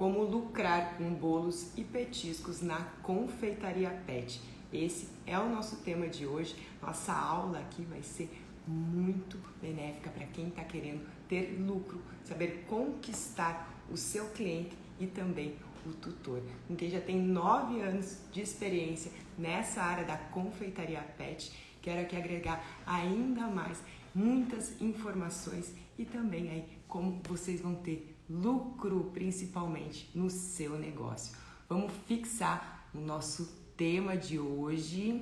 Como lucrar com bolos e petiscos na Confeitaria Pet. Esse é o nosso tema de hoje. Nossa aula aqui vai ser muito benéfica para quem está querendo ter lucro, saber conquistar o seu cliente e também o tutor. Com quem já tem 9 anos de experiência nessa área da Confeitaria Pet, quero aqui agregar ainda mais muitas informações e também aí como vocês vão ter lucro principalmente no seu negócio. Vamos fixar o nosso tema de hoje.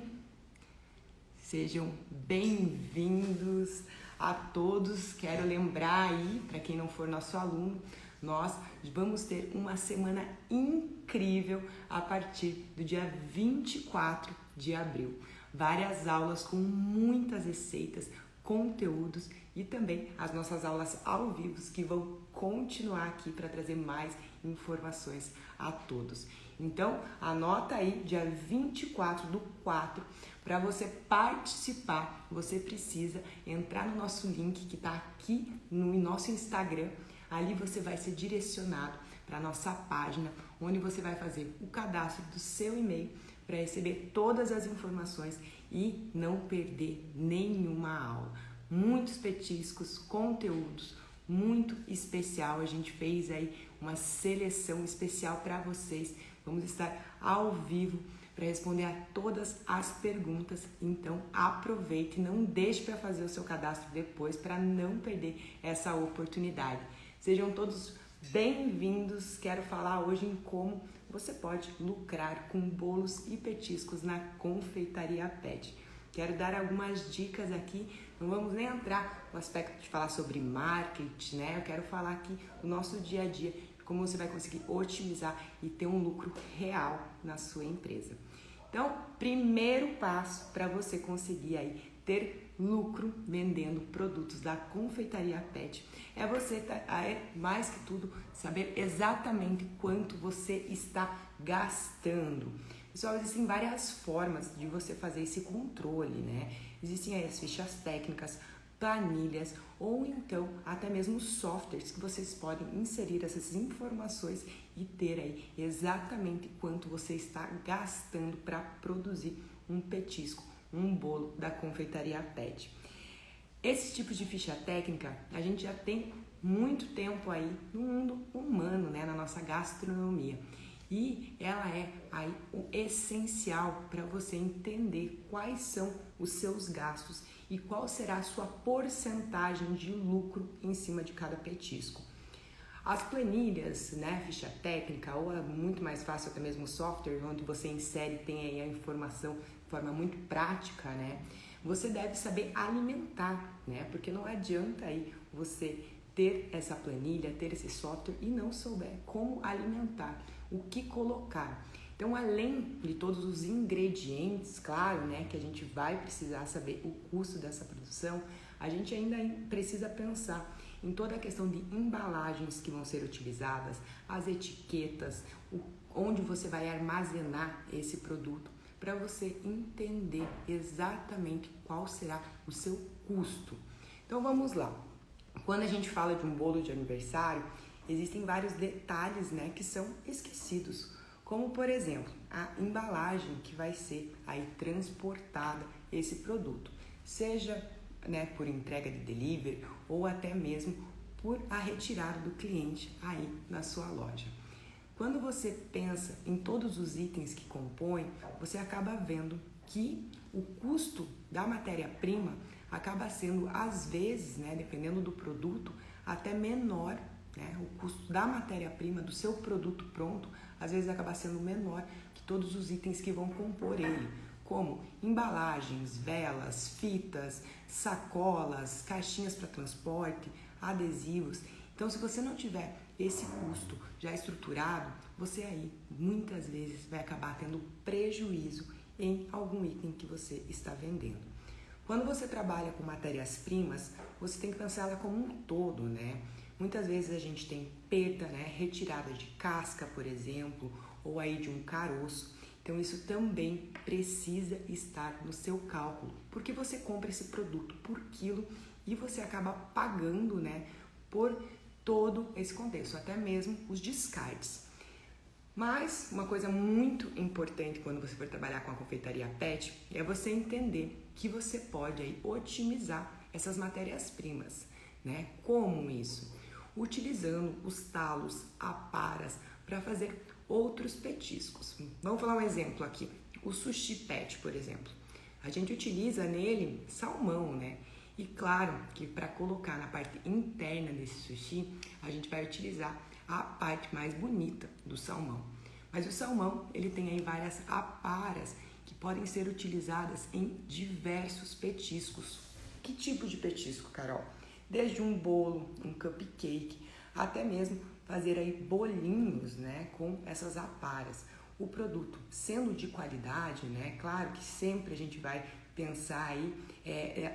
Sejam bem-vindos a todos. Quero lembrar aí, para quem não for nosso aluno, nós vamos ter uma semana incrível a partir do dia 24 de abril. Várias aulas com muitas receitas, conteúdos e também as nossas aulas ao vivo que vão continuar aqui para trazer mais informações a todos. Então, anota aí, dia 24/4, para você participar, você precisa entrar no nosso link que está aqui no nosso Instagram. Ali você vai ser direcionado para a nossa página, onde você vai fazer o cadastro do seu e-mail para receber todas as informações e não perder nenhuma aula. Muitos petiscos, conteúdos, muito especial. A gente fez aí uma seleção especial para vocês. Vamos estar ao vivo para responder a todas as perguntas. Então aproveite, não deixe para fazer o seu cadastro depois para não perder essa oportunidade. Sejam todos bem-vindos. Quero falar hoje em como você pode lucrar com bolos e petiscos na Confeitaria Pet. Quero dar algumas dicas aqui, não vamos nem entrar no aspecto de falar sobre marketing, né? Eu quero falar aqui do nosso dia a dia, como você vai conseguir otimizar e ter um lucro real na sua empresa. Então, primeiro passo para você conseguir aí ter lucro vendendo produtos da Confeitaria Pet é você, mais que tudo, saber exatamente quanto você está gastando. Pessoal, existem várias formas de você fazer esse controle, né? Existem aí as fichas técnicas, planilhas ou então até mesmo softwares que vocês podem inserir essas informações e ter aí exatamente quanto você está gastando para produzir um petisco, um bolo da Confeitaria Pet. Esse tipo de ficha técnica a gente já tem muito tempo aí no mundo humano, né? Na nossa gastronomia. E ela é aí o essencial para você entender quais são os seus gastos e qual será a sua porcentagem de lucro em cima de cada petisco. As planilhas, né, ficha técnica, ou é muito mais fácil até mesmo software, onde você insere e tem aí a informação de forma muito prática, né? Você deve saber alimentar, né? Porque não adianta aí você ter essa planilha, ter esse software e não souber como alimentar, o que colocar. Então, além de todos os ingredientes, claro, né, que a gente vai precisar saber o custo dessa produção, a gente ainda precisa pensar em toda a questão de embalagens que vão ser utilizadas, as etiquetas, onde você vai armazenar esse produto, para você entender exatamente qual será o seu custo. Então, vamos lá. Quando a gente fala de um bolo de aniversário, existem vários detalhes, né, que são esquecidos, como por exemplo, a embalagem que vai ser aí transportada esse produto, seja, né, por entrega de delivery ou até mesmo por a retirada do cliente aí na sua loja. Quando você pensa em todos os itens que compõem, você acaba vendo que o custo da matéria-prima acaba sendo, às vezes, né, dependendo do produto, até menor, né? O custo da matéria-prima, do seu produto pronto, às vezes acaba sendo menor que todos os itens que vão compor ele, como embalagens, velas, fitas, sacolas, caixinhas para transporte, adesivos. Então, se você não tiver esse custo já estruturado, você aí muitas vezes vai acabar tendo prejuízo em algum item que você está vendendo. Quando você trabalha com matérias-primas, você tem que pensar ela como um todo, né? Muitas vezes a gente tem perda, né? Retirada de casca, por exemplo, ou aí de um caroço. Então isso também precisa estar no seu cálculo, porque você compra esse produto por quilo e você acaba pagando, né, por todo esse contexto, até mesmo os descartes. Mas uma coisa muito importante quando você for trabalhar com a confeitaria pet é você entender que você pode aí otimizar essas matérias-primas, né? Como isso? Utilizando os talos, aparas para fazer outros petiscos. Vamos falar um exemplo aqui. O sushi pet, por exemplo. A gente utiliza nele salmão, né? E claro que para colocar na parte interna desse sushi, a gente vai utilizar a parte mais bonita do salmão. Mas o salmão, ele tem aí várias aparas que podem ser utilizadas em diversos petiscos. Que tipo de petisco, Carol? Desde um bolo, um cupcake, até mesmo fazer aí bolinhos, né, com essas aparas. O produto sendo de qualidade, né, claro que sempre a gente vai pensar aí,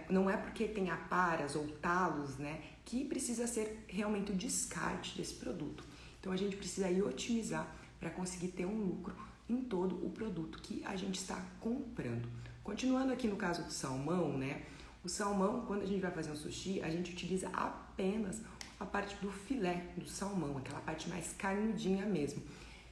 não é porque tem aparas ou talos, né, que precisa ser realmente o descarte desse produto. Então a gente precisa aí otimizar para conseguir ter um lucro em todo o produto que a gente está comprando. Continuando aqui no caso do salmão, né, o salmão, quando a gente vai fazer um sushi, a gente utiliza apenas a parte do filé do salmão, aquela parte mais carnudinha mesmo.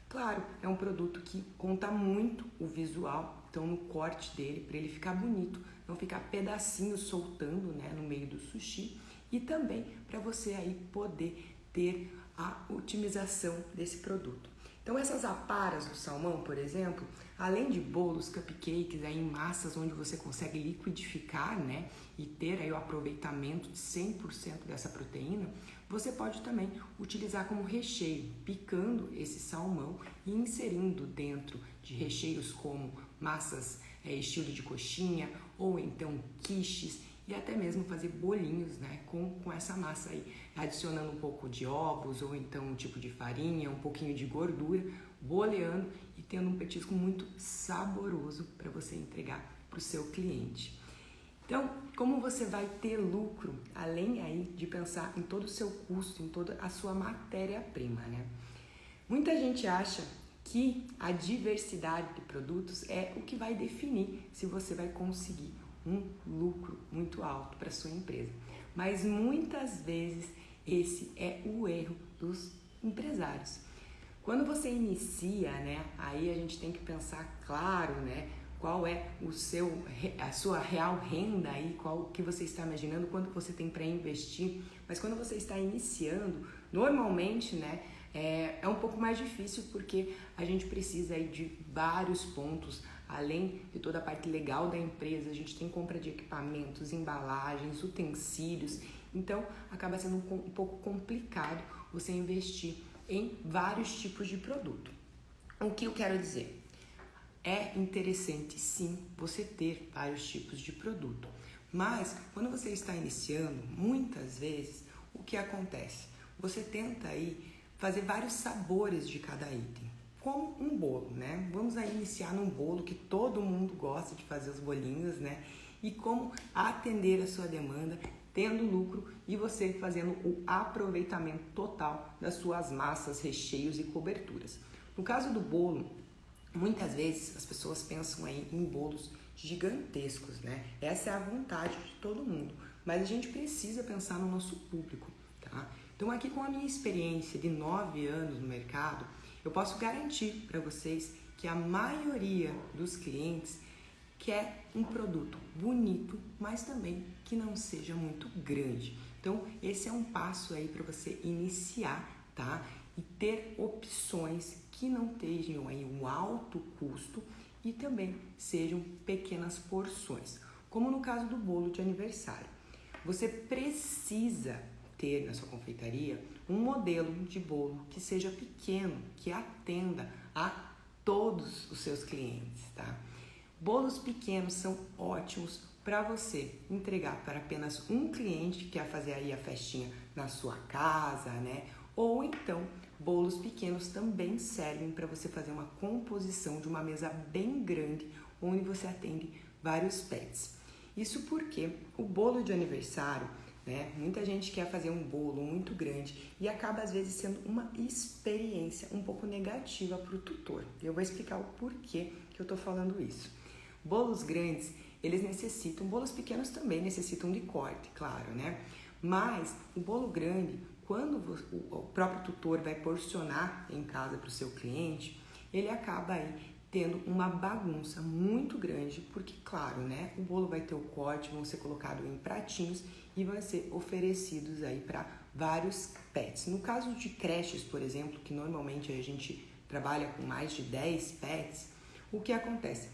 Claro, é um produto que conta muito o visual, então no corte dele, para ele ficar bonito, não ficar pedacinhos soltando, né, no meio do sushi, e também para você aí poder ter a otimização desse produto. Então essas aparas do salmão, por exemplo, além de bolos, cupcakes, aí massas onde você consegue liquidificar, né, e ter aí o aproveitamento de 100% dessa proteína, você pode também utilizar como recheio, picando esse salmão e inserindo dentro de recheios como massas estilo de coxinha ou então quiches e até mesmo fazer bolinhos, né, com essa massa aí, adicionando um pouco de ovos ou então um tipo de farinha, um pouquinho de gordura, boleando e tendo um petisco muito saboroso para você entregar para o seu cliente. Então, como você vai ter lucro, além aí de pensar em todo o seu custo, em toda a sua matéria-prima, né? Muita gente acha que a diversidade de produtos é o que vai definir se você vai conseguir um lucro muito alto para sua empresa. Mas muitas vezes esse é o erro dos empresários. Quando você inicia, né, aí a gente tem que pensar, claro, né, qual é a sua real renda aí, qual que você está imaginando, quanto você tem para investir. Mas quando você está iniciando, normalmente, né, é um pouco mais difícil porque a gente precisa aí de vários pontos, além de toda a parte legal da empresa, a gente tem compra de equipamentos, embalagens, utensílios, então acaba sendo um pouco complicado você investir em vários tipos de produto. O que eu quero dizer? É interessante sim você ter vários tipos de produto, mas quando você está iniciando, muitas vezes o que acontece? Você tenta aí fazer vários sabores de cada item, como um bolo, né? Vamos aí iniciar num bolo que todo mundo gosta de fazer os bolinhos, né? E como atender a sua demanda, tendo lucro e você fazendo o aproveitamento total das suas massas, recheios e coberturas. No caso do bolo, muitas vezes as pessoas pensam aí em bolos gigantescos, né? Essa é a vontade de todo mundo, mas a gente precisa pensar no nosso público, tá? Então aqui com a minha experiência de 9 anos no mercado, eu posso garantir para vocês que a maioria dos clientes quer um produto bonito, mas também que não seja muito grande. Então esse é um passo aí para você iniciar, tá? E ter opções que não tenham aí um alto custo e também sejam pequenas porções, como no caso do bolo de aniversário. Você precisa ter na sua confeitaria um modelo de bolo que seja pequeno, que atenda a todos os seus clientes, tá? Bolos pequenos são ótimos para você entregar para apenas um cliente que quer fazer aí a festinha na sua casa, né? Ou então, bolos pequenos também servem para você fazer uma composição de uma mesa bem grande, onde você atende vários pets. Isso porque o bolo de aniversário, né? Muita gente quer fazer um bolo muito grande e acaba às vezes sendo uma experiência um pouco negativa para o tutor. Eu vou explicar o porquê que eu estou falando isso. Bolos grandes, bolos pequenos também necessitam de corte, claro, né? Mas o bolo grande, quando o próprio tutor vai porcionar em casa para o seu cliente, ele acaba aí tendo uma bagunça muito grande, porque claro, né, o bolo vai ter o corte, vão ser colocados em pratinhos e vão ser oferecidos aí para vários pets. No caso de creches, por exemplo, que normalmente a gente trabalha com mais de 10 pets, o que acontece?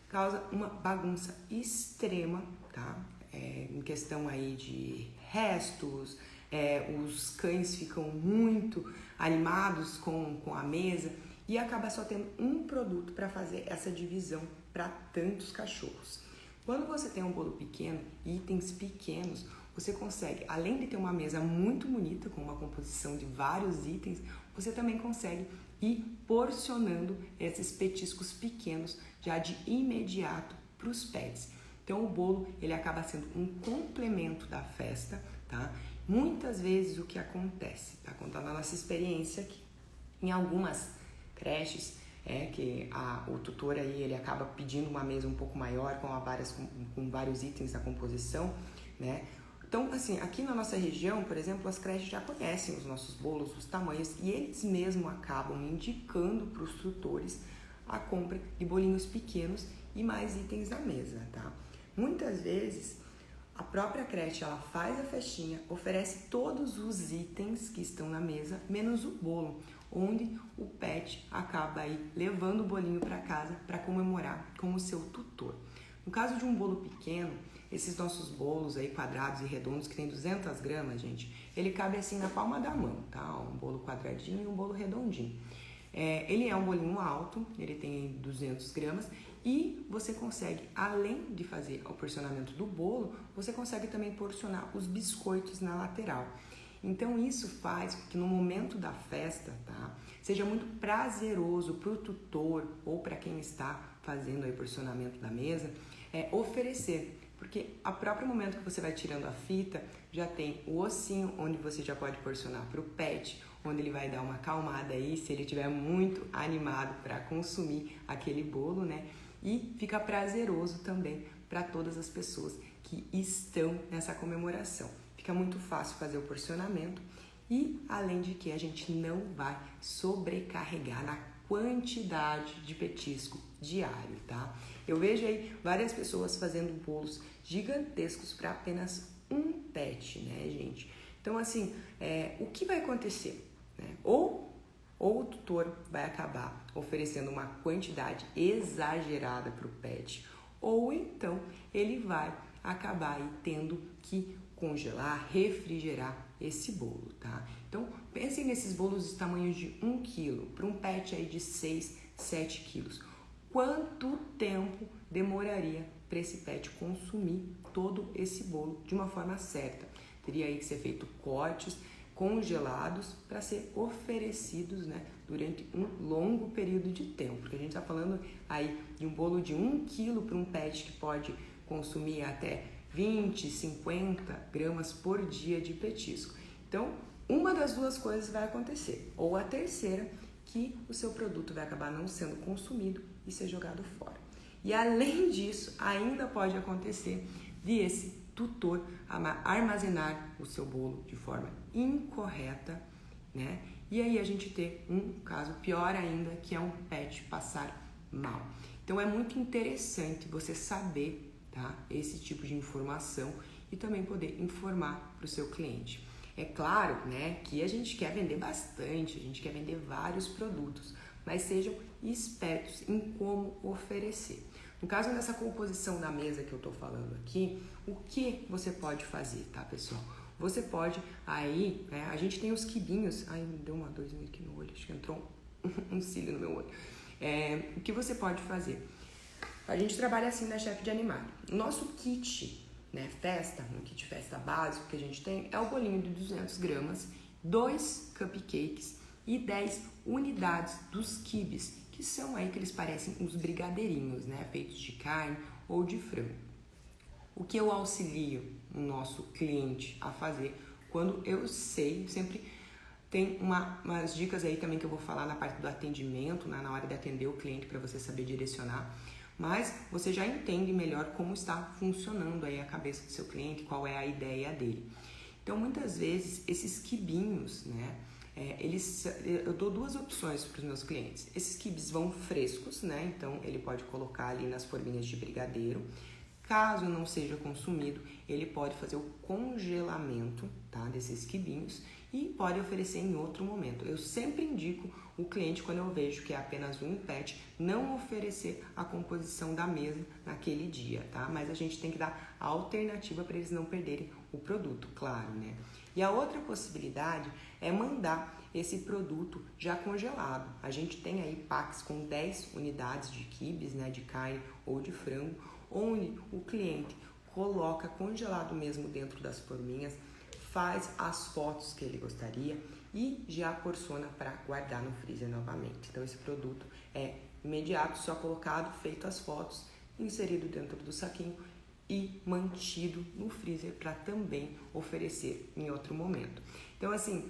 Causa uma bagunça extrema, tá? Em questão aí de restos, os cães ficam muito animados com a mesa e acaba só tendo um produto para fazer essa divisão para tantos cachorros. Quando você tem um bolo pequeno, itens pequenos, você consegue, além de ter uma mesa muito bonita, com uma composição de vários itens, você também consegue ir porcionando esses petiscos pequenos já de imediato para os pets. Então o bolo ele acaba sendo um complemento da festa, tá? Muitas vezes o que acontece, tá? Contando a nossa experiência aqui, em algumas creches que o tutor aí ele acaba pedindo uma mesa um pouco maior com vários itens da composição, né? Então, assim, aqui na nossa região, por exemplo, as creches já conhecem os nossos bolos, os tamanhos, e eles mesmos acabam indicando para os tutores a compra de bolinhos pequenos e mais itens na mesa, tá? Muitas vezes, a própria creche, ela faz a festinha, oferece todos os itens que estão na mesa, menos o bolo, onde o pet acaba aí levando o bolinho para casa para comemorar com o seu tutor. No caso de um bolo pequeno, esses nossos bolos aí quadrados e redondos que tem 200 gramas, gente, ele cabe assim na palma da mão, tá? Um bolo quadradinho e um bolo redondinho. Ele é um bolinho alto, ele tem 200 gramas e você consegue, além de fazer o porcionamento do bolo, você consegue também porcionar os biscoitos na lateral. Então isso faz com que no momento da festa, tá, seja muito prazeroso para o tutor ou para quem está fazendo aí o porcionamento da mesa, oferecer. Porque a próprio momento que você vai tirando a fita, já tem o ossinho onde você já pode porcionar para o pet, onde ele vai dar uma acalmada aí, se ele estiver muito animado para consumir aquele bolo, né? E fica prazeroso também para todas as pessoas que estão nessa comemoração. Fica muito fácil fazer o porcionamento e, além de que a gente não vai sobrecarregar na quantidade de petisco diário, tá? Eu vejo aí várias pessoas fazendo bolos gigantescos para apenas um pet, né, gente? Então, assim, o que vai acontecer? Né? Ou o tutor vai acabar oferecendo uma quantidade exagerada para o pet, ou então ele vai acabar aí tendo que congelar, refrigerar esse bolo, tá? Então, pensem nesses bolos de tamanhos de 1 kg, para um pet aí de 6, 7 quilos. Quanto tempo demoraria para esse pet consumir todo esse bolo de uma forma certa? Teria aí que ser feito cortes congelados para ser oferecidos, né, durante um longo período de tempo, porque a gente está falando aí de um bolo de 1 kg para um pet que pode consumir até 20, 50 gramas por dia de petisco. Então, uma das duas coisas vai acontecer, ou a terceira, que o seu produto vai acabar não sendo consumido e ser jogado fora. E além disso, ainda pode acontecer de esse tutor armazenar o seu bolo de forma incorreta, né? E aí a gente ter um caso pior ainda, que é um pet passar mal. Então é muito interessante você saber, tá, esse tipo de informação e também poder informar para o seu cliente. É claro, né, que a gente quer vender bastante, a gente quer vender vários produtos, mas sejam espertos em como oferecer. No caso dessa composição da mesa que eu tô falando aqui, o que você pode fazer, tá, pessoal? Você pode aí, né, a gente tem os quibinhos, ai, me deu uma dorzinha aqui no olho, acho que entrou um cílio no meu olho. O que você pode fazer? A gente trabalha assim na Chef de Animário. Nosso kit, né, festa, um kit festa básico que a gente tem é o bolinho de 200 gramas, 2 cupcakes e 10 unidades dos quibes, que são aí que eles parecem os brigadeirinhos, né, feitos de carne ou de frango. O que eu auxilio o nosso cliente a fazer quando eu sei, sempre tem umas dicas aí também que eu vou falar na parte do atendimento, né, na hora de atender o cliente para você saber direcionar, mas você já entende melhor como está funcionando aí a cabeça do seu cliente, qual é a ideia dele. Então, muitas vezes, esses quibinhos, né, eu dou duas opções para os meus clientes. Esses quibes vão frescos, né? Então ele pode colocar ali nas forminhas de brigadeiro. Caso não seja consumido, ele pode fazer o congelamento, tá, desses quibinhos e pode oferecer em outro momento. Eu sempre indico o cliente, quando eu vejo que é apenas um pet, não oferecer a composição da mesa naquele dia, tá? Mas a gente tem que dar a alternativa para eles não perderem o produto, claro, né? E a outra possibilidade é mandar esse produto já congelado. A gente tem aí packs com 10 unidades de quibes, né, de carne ou de frango, onde o cliente coloca congelado mesmo dentro das forminhas, faz as fotos que ele gostaria e já porciona para guardar no freezer novamente. Então esse produto é imediato, só colocado, feito as fotos, inserido dentro do saquinho e mantido no freezer para também oferecer em outro momento. Então assim,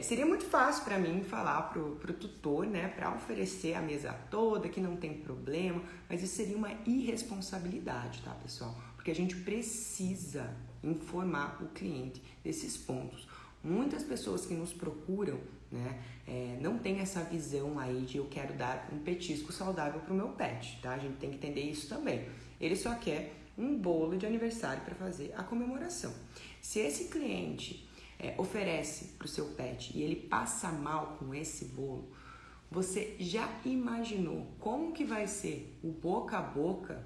seria muito fácil para mim falar pro tutor, né, para oferecer a mesa toda, que não tem problema, mas isso seria uma irresponsabilidade, tá, pessoal? Porque a gente precisa informar o cliente desses pontos. Muitas pessoas que nos procuram, né, não tem essa visão aí de eu quero dar um petisco saudável para o meu pet, tá? A gente tem que entender isso também. Ele só quer um bolo de aniversário para fazer a comemoração. Se esse cliente oferece para o seu pet e ele passa mal com esse bolo, você já imaginou como que vai ser o boca a boca?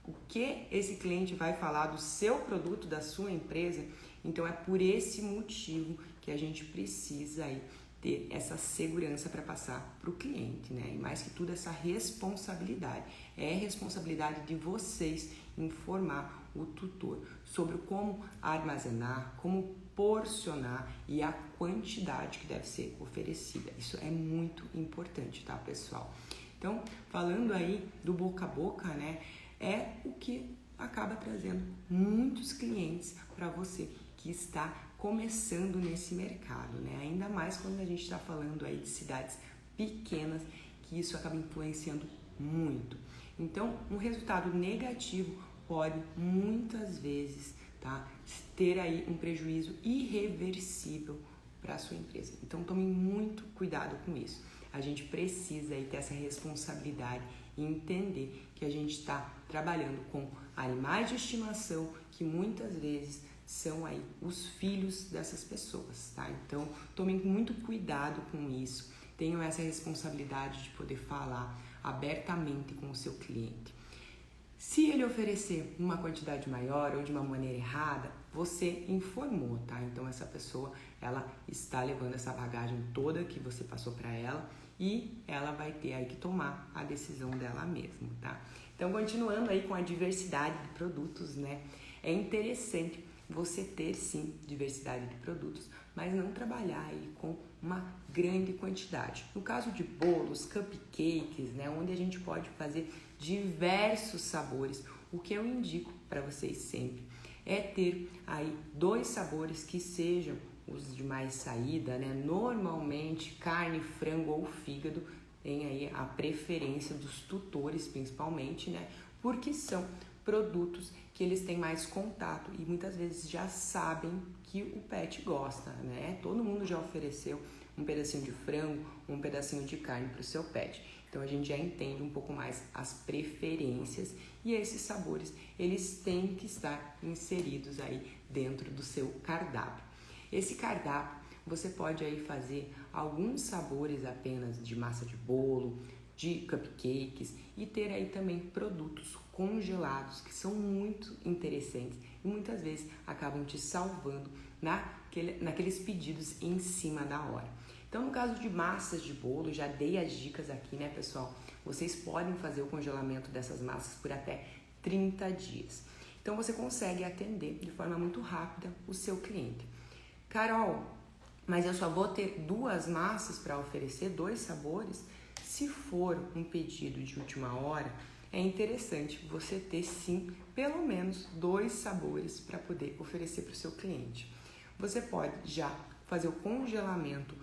O que esse cliente vai falar do seu produto, da sua empresa? Então é por esse motivo que a gente precisa aí ter essa segurança para passar para o cliente, né? E mais que tudo, essa responsabilidade. É responsabilidade de vocês informar o tutor sobre como armazenar, como porcionar e a quantidade que deve ser oferecida. Isso é muito importante, tá, pessoal? Então, falando aí do boca a boca, né? É o que acaba trazendo muitos clientes para você que está começando nesse mercado, né? Ainda mais quando a gente está falando aí de cidades pequenas, que isso acaba influenciando muito. Então, um resultado negativo pode muitas vezes, tá, ter aí um prejuízo irreversível para a sua empresa. Então, tome muito cuidado com isso. A gente precisa aí ter essa responsabilidade e entender que a gente está trabalhando com animais de estimação que muitas vezes são aí os filhos dessas pessoas, tá? Então, tomem muito cuidado com isso, tenham essa responsabilidade de poder falar abertamente com o seu cliente. Se ele oferecer uma quantidade maior ou de uma maneira errada, você informou, tá? Então, essa pessoa, ela está levando essa bagagem toda que você passou para ela e ela vai ter aí que tomar a decisão dela mesma, tá? Então, continuando aí com a diversidade de produtos, né? É interessante você ter, sim, diversidade de produtos, mas não trabalhar aí com uma grande quantidade. No caso de bolos, cupcakes, né? Onde a gente pode fazer diversos sabores, o que eu indico para vocês sempre é ter aí 2 sabores que sejam os de mais saída, né? Normalmente carne, frango ou fígado tem aí a preferência dos tutores, principalmente, né? Porque são produtos que eles têm mais contato e muitas vezes já sabem que o pet gosta, né? Todo mundo já ofereceu um pedacinho de frango, um pedacinho de carne para o seu pet. Então a gente já entende um pouco mais as preferências e esses sabores, eles têm que estar inseridos aí dentro do seu cardápio. Esse cardápio você pode aí fazer alguns sabores apenas de massa de bolo, de cupcakes e ter aí também produtos congelados que são muito interessantes e muitas vezes acabam te salvando naqueles pedidos em cima da hora. Então, no caso de massas de bolo, já dei as dicas aqui, né, pessoal? Vocês podem fazer o congelamento dessas massas por até 30 dias. Então, você consegue atender de forma muito rápida o seu cliente. Carol, mas eu só vou ter 2 massas para oferecer, 2 sabores? Se for um pedido de última hora, é interessante você ter, sim, pelo menos 2 sabores para poder oferecer para o seu cliente. Você pode já fazer o congelamento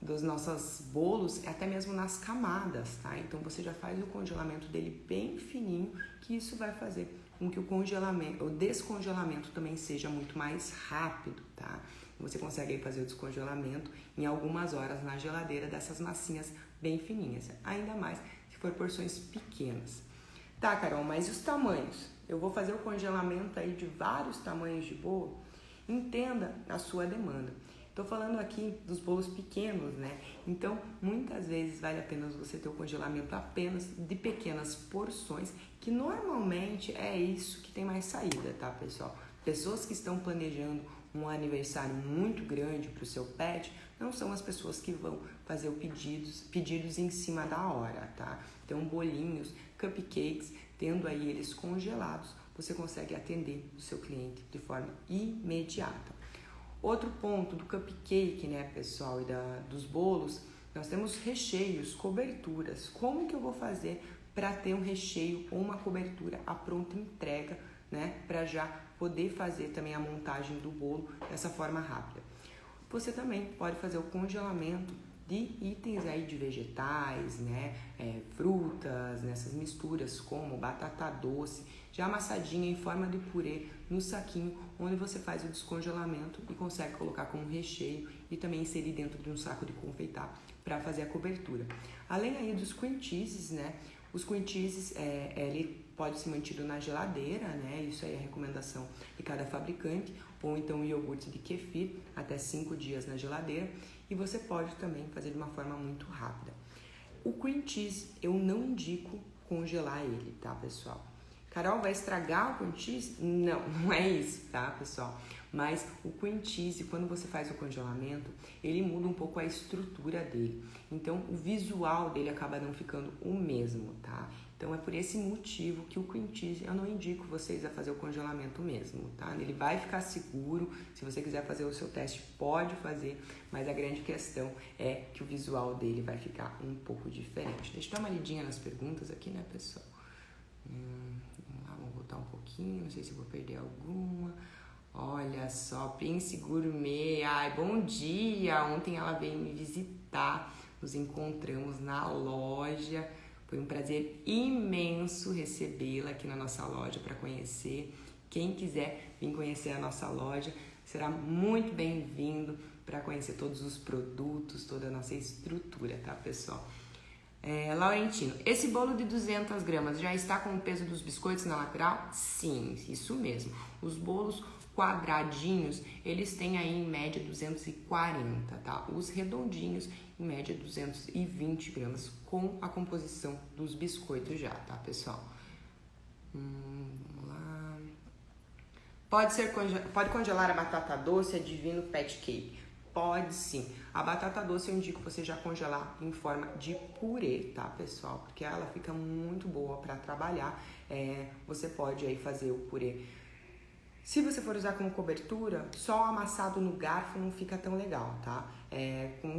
dos nossos bolos, até mesmo nas camadas, tá? Então, você já faz o congelamento dele bem fininho, que isso vai fazer com que o descongelamento também seja muito mais rápido, tá? Você consegue aí fazer o descongelamento em algumas horas na geladeira dessas massinhas bem fininhas, ainda mais se for porções pequenas. Tá, Carol, mas e os tamanhos? Eu vou fazer o congelamento aí de vários tamanhos de bolo? Entenda a sua demanda. Estou falando aqui dos bolos pequenos, né? Então, muitas vezes vale a pena você ter o congelamento apenas de pequenas porções, que normalmente é isso que tem mais saída, tá, pessoal? Pessoas que estão planejando um aniversário muito grande para o seu pet não são as pessoas que vão fazer pedidos em cima da hora, tá? Então, bolinhos, cupcakes, tendo aí eles congelados, você consegue atender o seu cliente de forma imediata. Outro ponto do cupcake, né, pessoal, e dos bolos, nós temos recheios, coberturas. Como que eu vou fazer para ter um recheio ou uma cobertura à pronta entrega, né, para já poder fazer também a montagem do bolo dessa forma rápida? Você também pode fazer o congelamento de itens aí de vegetais, né, frutas, nessas misturas como batata doce, já amassadinha em forma de purê no saquinho, onde você faz o descongelamento e consegue colocar como recheio e também inserir dentro de um saco de confeitar para fazer a cobertura. Além aí dos cream cheeses, né, os cream cheeses, ele pode ser mantido na geladeira, né, isso aí é a recomendação de cada fabricante, ou então o iogurte de kefir, até 5 dias na geladeira, e você pode também fazer de uma forma muito rápida. O cream cheese, eu não indico congelar ele, tá, pessoal? Carol, vai estragar o cream cheese? Não, não é isso, tá, pessoal? Mas o cream cheese, quando você faz o congelamento, ele muda um pouco a estrutura dele. Então, o visual dele acaba não ficando o mesmo, tá? Então, é por esse motivo que o cream cheese, eu não indico vocês a fazer o congelamento mesmo, tá? Ele vai ficar seguro, se você quiser fazer o seu teste, pode fazer, mas a grande questão é que o visual dele vai ficar um pouco diferente. Deixa eu dar uma lidinha nas perguntas aqui, né, pessoal? Vamos lá, vamos voltar um pouquinho, não sei se eu vou perder alguma. Olha só, Prince Gourmet, ai, bom dia! Ontem ela veio me visitar, nos encontramos na loja. Foi um prazer imenso recebê-la aqui na nossa loja para conhecer. Quem quiser vir conhecer a nossa loja será muito bem-vindo para conhecer todos os produtos, toda a nossa estrutura, tá, pessoal? Laurentino, esse bolo de 200 gramas já está com o peso dos biscoitos na lateral? Sim, isso mesmo. Os bolos quadradinhos, eles têm aí em média 240, tá? Os redondinhos, em média 220 gramas, com a composição dos biscoitos já, tá, pessoal? Vamos lá. Pode congelar a batata doce, é divino pet cake? Pode sim. A batata doce eu indico você já congelar em forma de purê, tá, pessoal? Porque ela fica muito boa para trabalhar. Você pode aí fazer o purê. Se você for usar como cobertura, só amassado no garfo não fica tão legal, tá?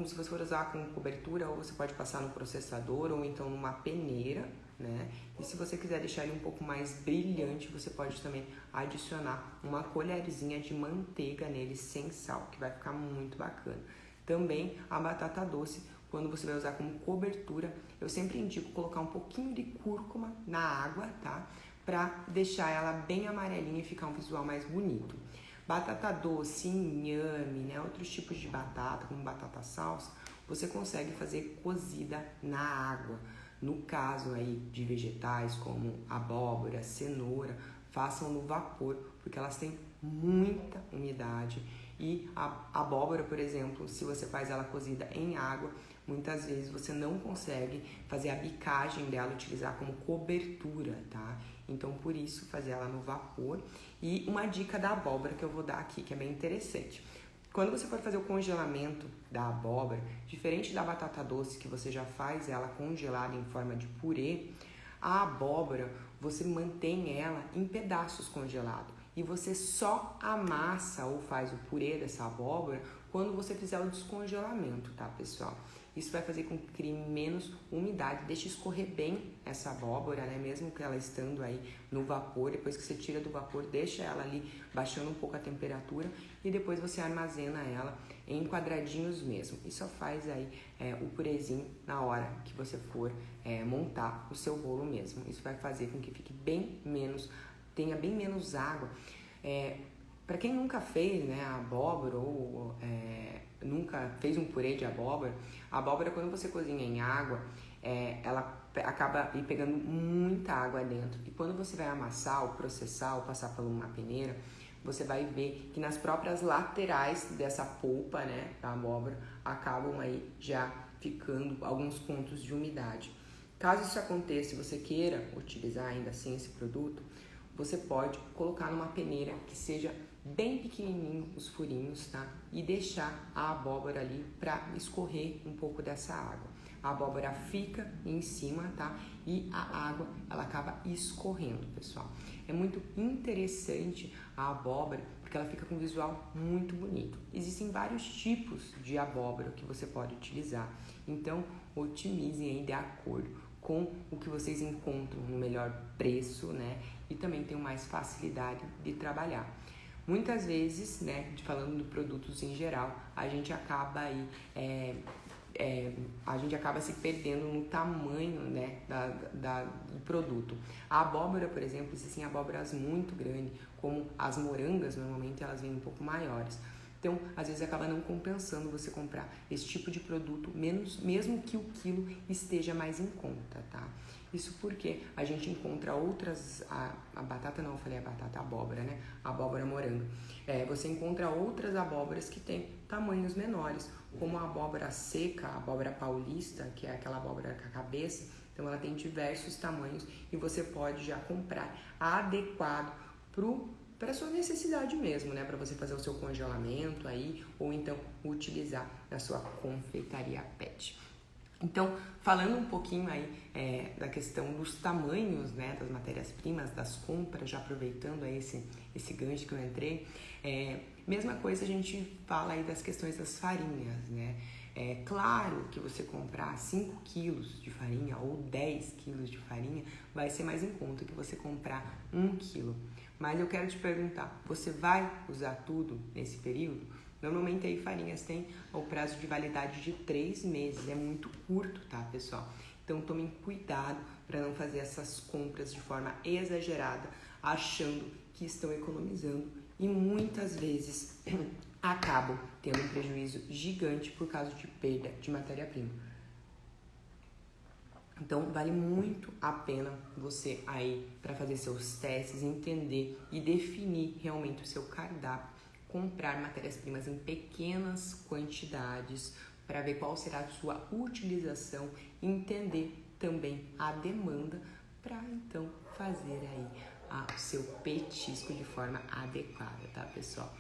Se você for usar como cobertura, ou você pode passar no processador ou então numa peneira, né? E se você quiser deixar ele um pouco mais brilhante, você pode também adicionar uma colherzinha de manteiga nele sem sal, que vai ficar muito bacana. Também a batata doce, quando você vai usar como cobertura, eu sempre indico colocar um pouquinho de cúrcuma na água, tá? Para deixar ela bem amarelinha e ficar um visual mais bonito. Batata doce, inhame, né? Outros tipos de batata, como batata salsa, você consegue fazer cozida na água. No caso aí de vegetais como abóbora, cenoura, façam no vapor, porque elas têm muita umidade. E a abóbora, por exemplo, se você faz ela cozida em água, muitas vezes você não consegue fazer a bicagem dela, utilizar como cobertura, tá? Então, por isso, fazer ela no vapor. E uma dica da abóbora que eu vou dar aqui, que é bem interessante. Quando você for fazer o congelamento da abóbora, diferente da batata doce, que você já faz ela congelada em forma de purê, a abóbora, você mantém ela em pedaços congelados. E você só amassa ou faz o purê dessa abóbora quando você fizer o descongelamento, tá, pessoal? Isso vai fazer com que crie menos umidade, deixe escorrer bem essa abóbora, né? Mesmo que ela estando aí no vapor, depois que você tira do vapor, deixa ela ali baixando um pouco a temperatura e depois você armazena ela em quadradinhos mesmo. E só faz aí o purezinho na hora que você for montar o seu bolo mesmo. Isso vai fazer com que fique tenha bem menos água. Para quem nunca fez, né, a abóbora ou nunca fez um purê de abóbora, a abóbora, quando você cozinha em água, ela acaba pegando muita água dentro. E quando você vai amassar ou processar ou passar por uma peneira, você vai ver que nas próprias laterais dessa polpa, né, da abóbora, acabam aí já ficando alguns pontos de umidade. Caso isso aconteça e você queira utilizar ainda assim esse produto, você pode colocar numa peneira que seja bem pequenininho os furinhos, tá? E deixar a abóbora ali para escorrer um pouco dessa água. A abóbora fica em cima, tá? E a água, ela acaba escorrendo, pessoal. É muito interessante a abóbora, porque ela fica com um visual muito bonito. Existem vários tipos de abóbora que você pode utilizar. Então, otimizem aí de acordo com o que vocês encontram no melhor preço, né? E também tenham mais facilidade de trabalhar. Muitas vezes, né, falando de produtos em geral, a gente acaba aí a gente acaba se perdendo no tamanho, né, do produto. A abóbora, por exemplo, existem abóboras muito grandes, como as morangas, normalmente elas vêm um pouco maiores. Então, às vezes acaba não compensando você comprar esse tipo de produto, mesmo que o quilo esteja mais em conta, tá? Isso porque a gente encontra outras, a batata não, eu falei a batata, a abóbora, né? A abóbora moranga. Você encontra outras abóboras que têm tamanhos menores, como a abóbora seca, a abóbora paulista, que é aquela abóbora com a cabeça. Então, ela tem diversos tamanhos e você pode já comprar adequado para a sua necessidade mesmo, né? Para você fazer o seu congelamento aí, ou então utilizar na sua confeitaria pet. Então, falando um pouquinho aí da questão dos tamanhos, né, das matérias-primas, das compras, já aproveitando aí esse gancho que eu entrei, mesma coisa a gente fala aí das questões das farinhas, né? É claro que você comprar 5 quilos de farinha ou 10 quilos de farinha vai ser mais em conta que você comprar 1 quilo. Mas eu quero te perguntar, você vai usar tudo nesse período? Normalmente aí farinhas têm o prazo de validade de 3 meses, é muito curto, tá, pessoal? Então tomem cuidado para não fazer essas compras de forma exagerada, achando que estão economizando e muitas vezes acabam tendo um prejuízo gigante por causa de perda de matéria-prima. Então, vale muito a pena você aí, para fazer seus testes, entender e definir realmente o seu cardápio, comprar matérias-primas em pequenas quantidades para ver qual será a sua utilização e entender também a demanda para então fazer aí o seu petisco de forma adequada, tá, pessoal?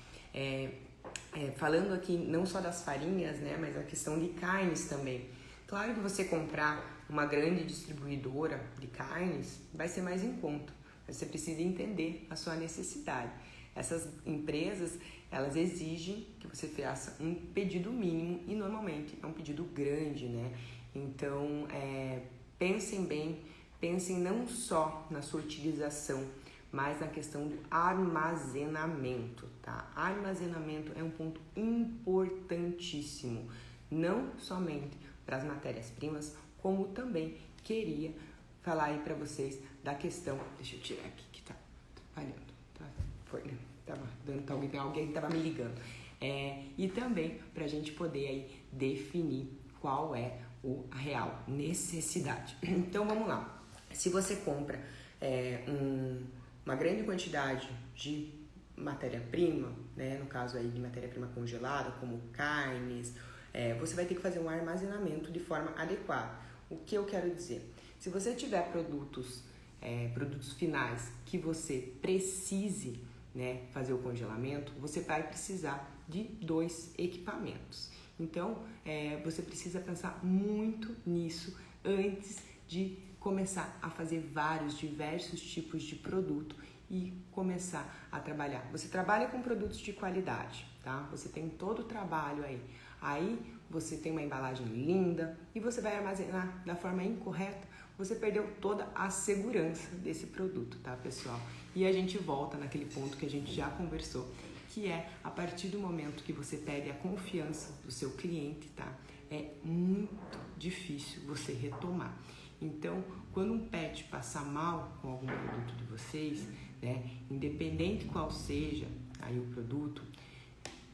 Falando aqui não só das farinhas, né, mas a questão de carnes também. Claro que você comprar uma grande distribuidora de carnes vai ser mais em conta. Você precisa entender a sua necessidade. Essas empresas, elas exigem que você faça um pedido mínimo e normalmente é um pedido grande, né? Então, pensem bem, pensem não só na sua utilização, mas na questão do armazenamento, tá? Armazenamento é um ponto importantíssimo, não somente para as matérias-primas, como também queria falar aí para vocês da questão, deixa eu tirar aqui que tá atrapalhando, alguém tava me ligando, e também para a gente poder aí definir qual é a real necessidade. Então vamos lá, se você compra uma grande quantidade de matéria-prima, né, no caso aí de matéria-prima congelada, como carnes, você vai ter que fazer um armazenamento de forma adequada. O que eu quero dizer? Se você tiver produtos finais que você precise, né, fazer o congelamento, você vai precisar de 2 equipamentos. Então, você precisa pensar muito nisso antes de começar a fazer diversos tipos de produto e começar a trabalhar. Você trabalha com produtos de qualidade, tá? Você tem todo o trabalho aí. Aí você tem uma embalagem linda e você vai armazenar da forma incorreta, você perdeu toda a segurança desse produto, tá, pessoal? E a gente volta naquele ponto que a gente já conversou, que é a partir do momento que você perde a confiança do seu cliente, tá? É muito difícil você retomar. Então, quando um pet passa mal com algum produto de vocês, né, independente qual seja, aí o produto,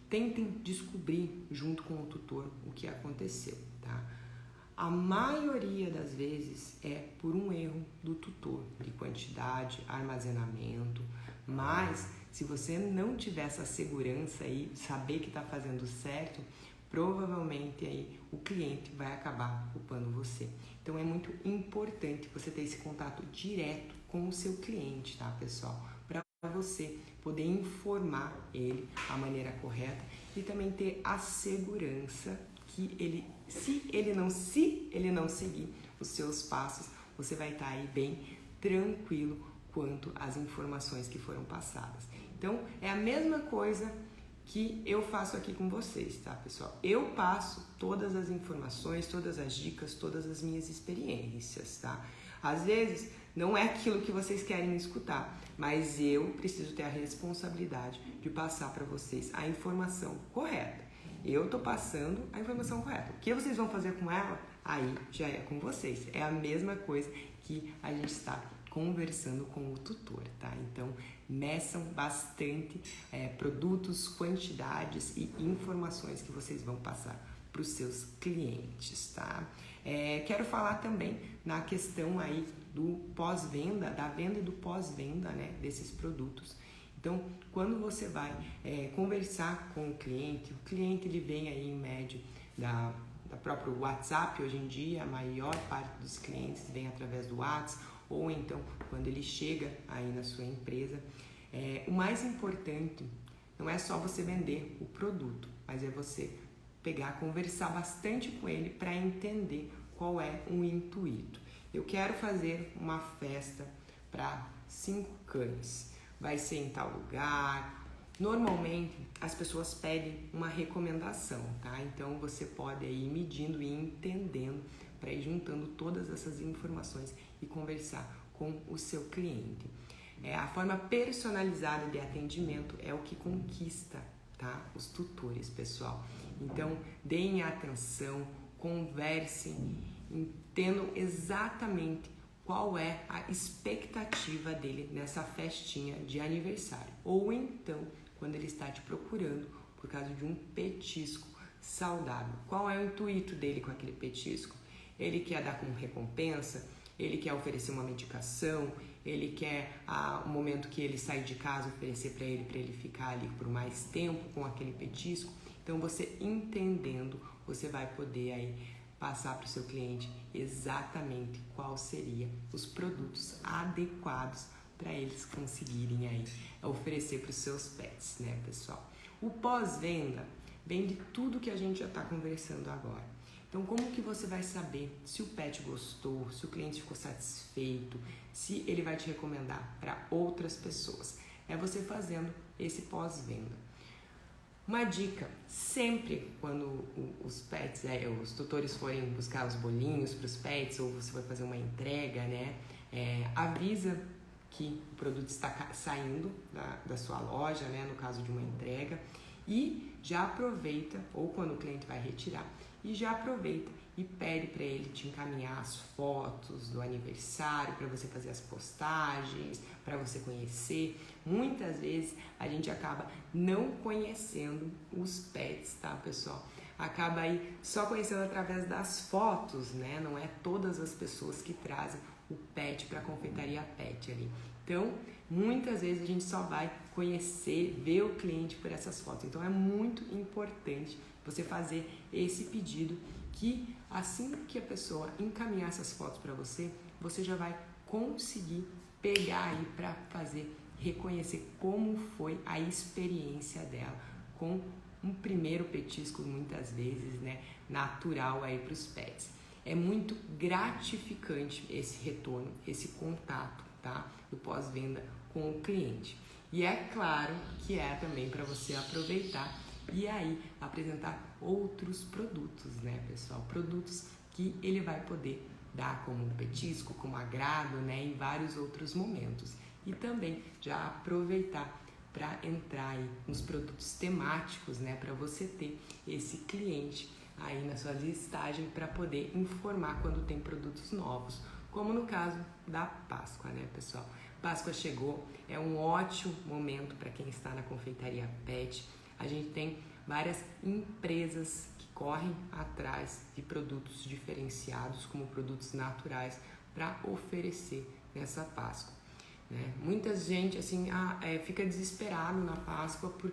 tentem descobrir junto com o tutor o que aconteceu, tá? A maioria das vezes é por um erro do tutor, de quantidade, armazenamento, mas se você não tiver essa segurança aí, saber que está fazendo certo, provavelmente aí o cliente vai acabar culpando você. Então é muito importante você ter esse contato direto com o seu cliente, tá, pessoal? Para você poder informar ele a maneira correta e também ter a segurança que se ele não seguir os seus passos, você vai estar aí bem tranquilo quanto às informações que foram passadas. Então é a mesma coisa que eu faço aqui com vocês, tá, pessoal? Eu passo todas as informações, todas as dicas, todas as minhas experiências, tá? Às vezes não é aquilo que vocês querem escutar, mas eu preciso ter a responsabilidade de passar para vocês a informação correta. Eu tô passando a informação correta. O que vocês vão fazer com ela, aí já é com vocês. É a mesma coisa que a gente está conversando com o tutor, tá? Então, meçam bastante produtos, quantidades e informações que vocês vão passar para os seus clientes, tá? Quero falar também na questão aí do pós-venda, da venda e do pós-venda, né, desses produtos. Então, quando você vai conversar com o cliente ele vem aí em média da próprio WhatsApp. Hoje em dia, a maior parte dos clientes vem através do WhatsApp, ou então quando ele chega aí na sua empresa. O mais importante não é só você vender o produto, mas é você conversar bastante com ele para entender qual é o intuito. Eu quero fazer uma festa para 5 cães. Vai ser em tal lugar. Normalmente as pessoas pedem uma recomendação, tá? Então você pode ir medindo e entendendo para ir juntando todas essas informações e conversar com o seu cliente. A forma personalizada de atendimento é o que conquista, tá, os tutores, pessoal. Então deem atenção, conversem, entendam exatamente qual é a expectativa dele nessa festinha de aniversário. Ou então, quando ele está te procurando por causa de um petisco saudável. Qual é o intuito dele com aquele petisco? Ele quer dar como recompensa? Ele quer oferecer uma medicação? Ele quer, o momento que ele sai de casa, oferecer para ele ficar ali por mais tempo com aquele petisco? Então, você entendendo, você vai poder aí passar para o seu cliente exatamente qual seria os produtos adequados para eles conseguirem aí oferecer para os seus pets, né, pessoal? O pós-venda vem de tudo que a gente já está conversando agora. Então, como que você vai saber se o pet gostou, se o cliente ficou satisfeito, se ele vai te recomendar para outras pessoas? É você fazendo esse pós-venda. Uma dica, sempre quando os pets, os tutores forem buscar os bolinhos para os pets, ou você vai fazer uma entrega, né, avisa que o produto está saindo da sua loja, né, no caso de uma entrega, e já aproveita, ou quando o cliente vai retirar, e já aproveita e pede para ele te encaminhar as fotos do aniversário, para você fazer as postagens, para você conhecer. Muitas vezes a gente acaba não conhecendo os pets, tá, pessoal? Acaba aí só conhecendo através das fotos, né? Não é todas as pessoas que trazem o pet para a confeitaria pet ali. Então, muitas vezes a gente só vai conhecer, ver o cliente por essas fotos. Então, é muito importante você fazer esse pedido, que assim que a pessoa encaminhar essas fotos para você, você já vai conseguir pegar aí para reconhecer como foi a experiência dela com um primeiro petisco, muitas vezes, né, natural aí para os pets. É muito gratificante esse retorno, esse contato, tá, do pós-venda com o cliente. E é claro que é também para você aproveitar e aí apresentar outros produtos, né, pessoal? Produtos que ele vai poder dar como petisco, como agrado, né, em vários outros momentos. E também já aproveitar para entrar aí nos produtos temáticos, né, para você ter esse cliente aí na sua listagem para poder informar quando tem produtos novos, como no caso da Páscoa, né, pessoal? Páscoa chegou, é um ótimo momento para quem está na confeitaria Pet. A gente tem várias empresas que correm atrás de produtos diferenciados, como produtos naturais, para oferecer nessa Páscoa. Muita gente assim, fica desesperado na Páscoa por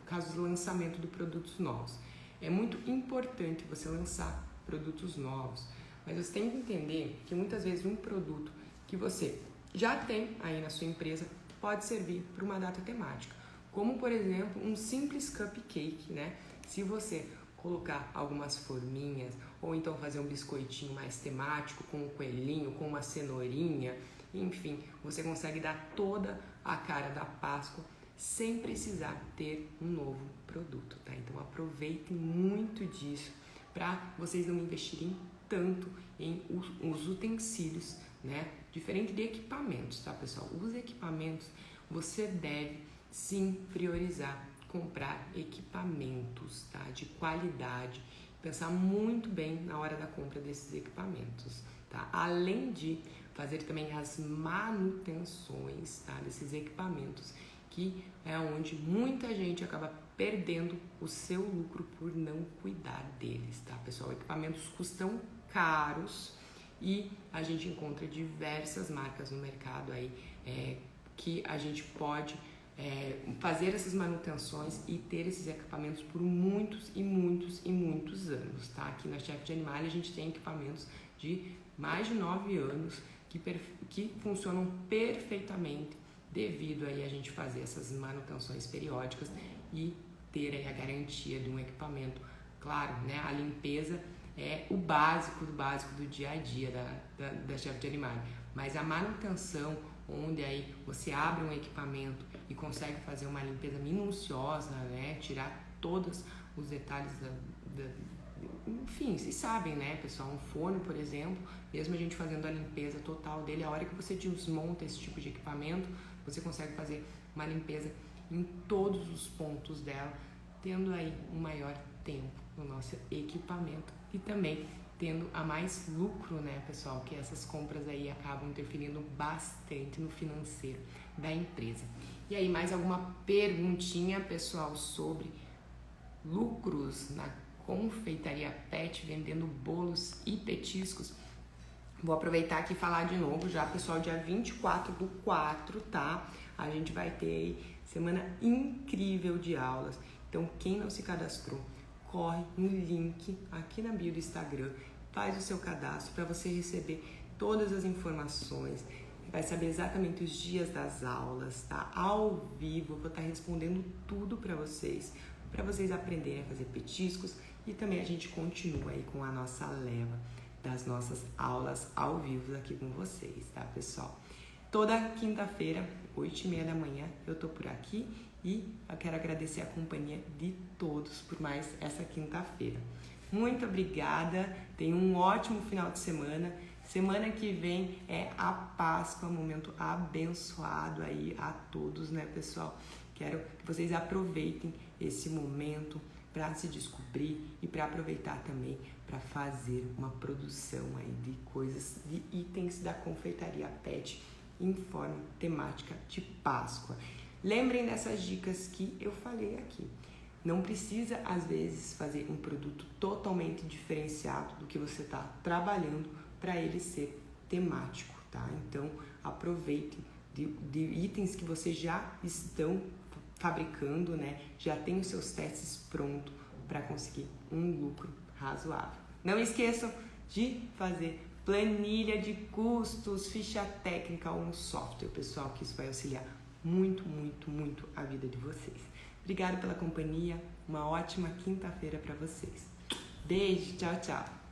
causa do lançamento de produtos novos. É muito importante você lançar produtos novos, mas você tem que entender que muitas vezes um produto que você já tem aí na sua empresa pode servir para uma data temática, como por exemplo um simples cupcake, né? Se você colocar algumas forminhas ou então fazer um biscoitinho mais temático com um coelhinho, com uma cenourinha, enfim, você consegue dar toda a cara da Páscoa sem precisar ter um novo produto, tá? Então aproveitem muito disso para vocês não investirem tanto em os utensílios, né? Diferente de equipamentos, tá, pessoal? Os equipamentos você deve sim priorizar comprar equipamentos, tá? De qualidade, pensar muito bem na hora da compra desses equipamentos, tá? Além de fazer também as manutenções, tá? Desses equipamentos, que é onde muita gente acaba perdendo o seu lucro por não cuidar deles, tá, pessoal? Equipamentos custam caros e a gente encontra diversas marcas no mercado aí que a gente pode fazer essas manutenções e ter esses equipamentos por muitos e muitos e muitos anos, tá? Aqui na Chef de Animale a gente tem equipamentos de mais de 9 anos que funcionam perfeitamente devido aí a gente fazer essas manutenções periódicas e ter aí a garantia de um equipamento. Claro, né? A limpeza é o básico do dia a dia da Chef de Animale, mas a manutenção, onde aí você abre um equipamento e consegue fazer uma limpeza minuciosa, né? Tirar todos os detalhes enfim, vocês sabem, né, pessoal? Um forno, por exemplo, mesmo a gente fazendo a limpeza total dele, a hora que você desmonta esse tipo de equipamento, você consegue fazer uma limpeza em todos os pontos dela, tendo aí um maior tempo no nosso equipamento e também tendo a mais lucro, né, pessoal? Que essas compras aí acabam interferindo bastante no financeiro da empresa. E aí, mais alguma perguntinha, pessoal, sobre lucros na confeitaria Pet, vendendo bolos e petiscos? Vou aproveitar aqui e falar de novo já, pessoal, dia 24/4, tá? A gente vai ter aí semana incrível de aulas. Então, quem não se cadastrou, corre no link aqui na bio do Instagram, faz o seu cadastro para você receber todas as informações, vai saber exatamente os dias das aulas, tá? Ao vivo, eu vou estar respondendo tudo para vocês aprenderem a fazer petiscos e também a gente continua aí com a nossa leva das nossas aulas ao vivo aqui com vocês, tá, pessoal? Toda quinta-feira, 8h30 da manhã, eu tô por aqui e eu quero agradecer a companhia de todos por mais essa quinta-feira. Muito obrigada, tenham um ótimo final de semana. Semana que vem é a Páscoa, um momento abençoado aí a todos, né, pessoal? Quero que vocês aproveitem esse momento para se descobrir e para aproveitar também para fazer uma produção aí de coisas, de itens da confeitaria Pet em forma temática de Páscoa. Lembrem dessas dicas que eu falei aqui. Não precisa, às vezes, fazer um produto totalmente diferenciado do que você está trabalhando para ele ser temático, tá? Então, aproveitem de itens que vocês já estão fabricando, né? Já tem os seus testes prontos para conseguir um lucro razoável. Não esqueçam de fazer planilha de custos, ficha técnica ou um software, pessoal, que isso vai auxiliar muito, muito, muito a vida de vocês. Obrigada pela companhia, uma ótima quinta-feira para vocês. Beijo, tchau, tchau.